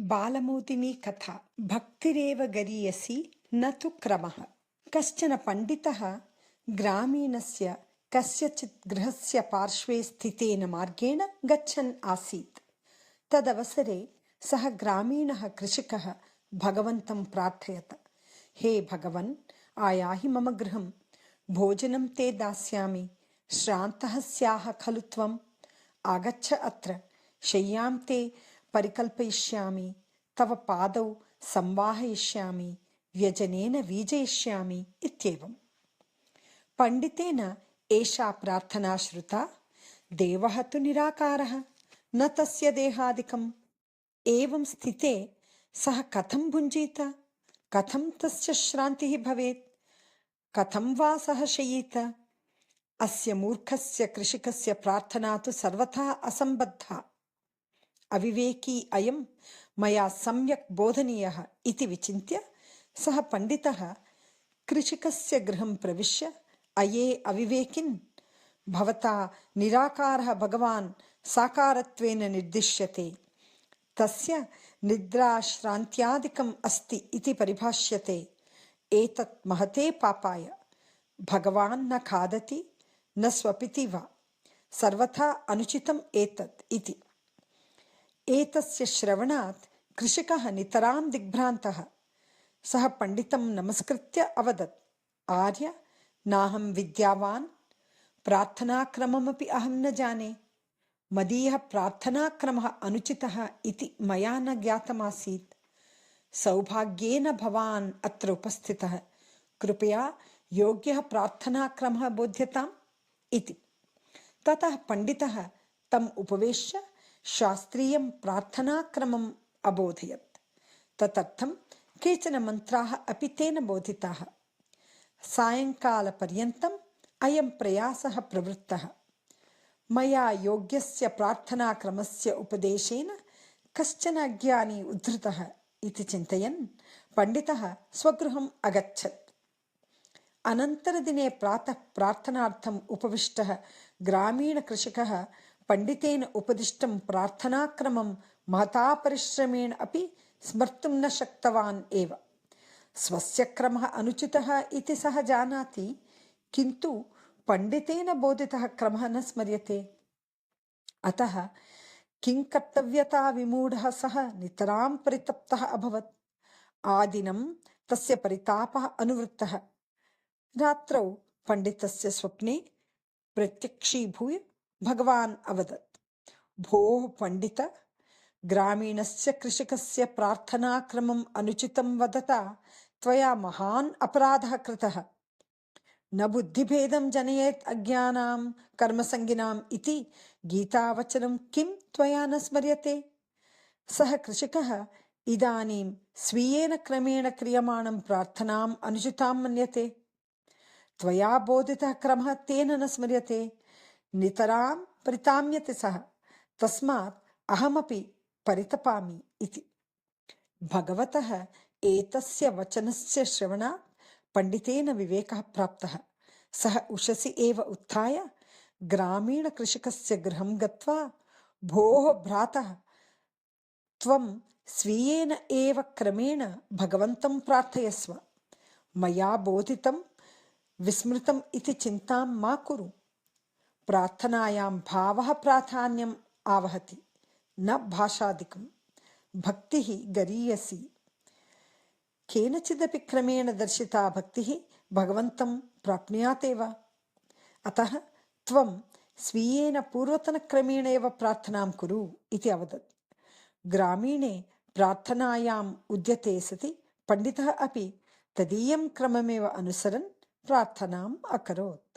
बालमोदिनी कथा। भक्तिरेव गरीयसी न तु क्रमः। कश्चन पण्डितः ग्रामीणस्य कस्यचित् गृहस्य पार्श्वे स्थितेन मार्गेण गच्छन् आसीत्। तदवसरे सः ग्रामीणः कृषिकः भगवन्तं प्रार्थयत, हे भगवन्, आयाहि मम गृहं, भोजनं ते दास्यामि, श्रान्तः स्याः खलु त्वम्, आगच्छ अत्र, शय्यां ते परिकल्पयिष्यामि, तव पादौ संवाहयिष्यामि, व्यजनेन वीजयिष्यामि इत्येवम्। पण्डितेन एषा प्रार्थना श्रुता। देवः तु निराकारः, न तस्य देहादिकम्। एवं स्थिते सः कथं भुञ्जीत, कथं तस्य श्रान्तिः भवेत्, कथं वा सः शयेत? अस्य मूर्खस्य कृषिकस्य प्रार्थना तु सर्वथा असम्बद्धा। अविवेकी अयं मया सम्यक् बोधनीयः इति विचिन्त्य सः पण्डितः कृषिकस्य गृहं प्रविश्य, अये अविवेकिन्, भवता निराकारः भगवान् साकारत्वेन निर्दिश्यते, तस्य निद्राश्रान्त्यादिकम् अस्ति इति परिभाष्यते। एतत् महते पापाय। भगवान् न खादति न स्वपिति वा, सर्वथा अनुचितम् एतत् इति। एतस्य श्रवणात् कृषिकः नितरां दिग्भ्रान्तः। सः पण्डितं नमस्कृत्य अवदत्, आर्य, नाहं विद्यावान्, प्रार्थनाक्रममपि अहं न जाने, मदीयः प्रार्थनाक्रमः अनुचितः इति मया न ज्ञातमासीत्। सौभाग्येन भवान् अत्र उपस्थितः, कृपया योग्यः प्रार्थनाक्रमः बोध्यताम् इति। ततः पण्डितः तम् उपवेश्य शास्त्रीयं प्रार्थनाक्रमम् अबोधयत्। तदर्थं केचन मन्त्राः अपि तेन बोधिताः। सायङ्कालपर्यन्तम् अयं प्रयासः प्रवृत्तः। मया योग्यस्य प्रार्थनाक्रमस्य उपदेशेन कश्चन अज्ञानी उद्धृतः इति चिन्तयन् पण्डितः स्वगृहम् अगच्छत्। अनन्तरदिने प्रातः प्रार्थनार्थम् उपविष्टः ग्रामीणकृषिकः पण्डितेन उपदिष्टं प्रार्थनाक्रमं महता परिश्रमेण अपि स्मर्तुं न शक्तवान् एव। स्वस्य क्रमः अनुचितः इति सः जानाति, किन्तु पण्डितेन बोधितः क्रमः न स्मर्यते। अतः किं कर्तव्यता विमूढः सः नितरां परितप्तः अभवत्। आदिनं तस्य परितापः अनुवृत्तः। रात्रौ पण्डितस्य स्वप्ने प्रत्यक्षीभूय भगवान् अवदत्, भोः पण्डित, ग्रामीणस्य कृषिकस्य प्रार्थनाक्रमम् अनुचितं वदता त्वया महान् अपराधः कृतः। न बुद्धिभेदं जनयेत् अज्ञानां कर्मसङ्गिनाम् इति गीतावचनं किं त्वया न स्मर्यते? सः कृषिकः इदानीं स्वीयेन क्रमेण क्रियमाणं प्रार्थनाम् अनुचितां मन्यते। त्वया बोधितः क्रमः तेन न स्मर्यते, नितरां परिताम्यते सः, तस्मात् अहमपि परितपामि इति। भगवतः एतस्य वचनस्य श्रवणात् पण्डितेन विवेकः प्राप्तः। सः उषसि एव उत्थाय ग्रामीणकृषिकस्य गृहं गत्वा, भोः भ्रातः, त्वं स्वीयेन एव क्रमेण भगवन्तं प्रार्थयस्व। मया बोधितं विस्मृतम् इति चिन्तां मा कुरु। प्रार्थनायां भावः प्राधान्यम् आवहति, न भाषादिकम्। भक्तिः गरीयसी। केनचिदपि क्रमेण दर्शिता भक्तिः भगवन्तं प्राप्नुयात् एव। अतः त्वं स्वीयेन पूर्वतनक्रमेण एव प्रार्थनां कुरु इति अवदत्। ग्रामीणे प्रार्थनायाम् उद्यते सति पण्डितः अपि तदीयं क्रममेव अनुसरन् प्रार्थनाम् अकरोत्।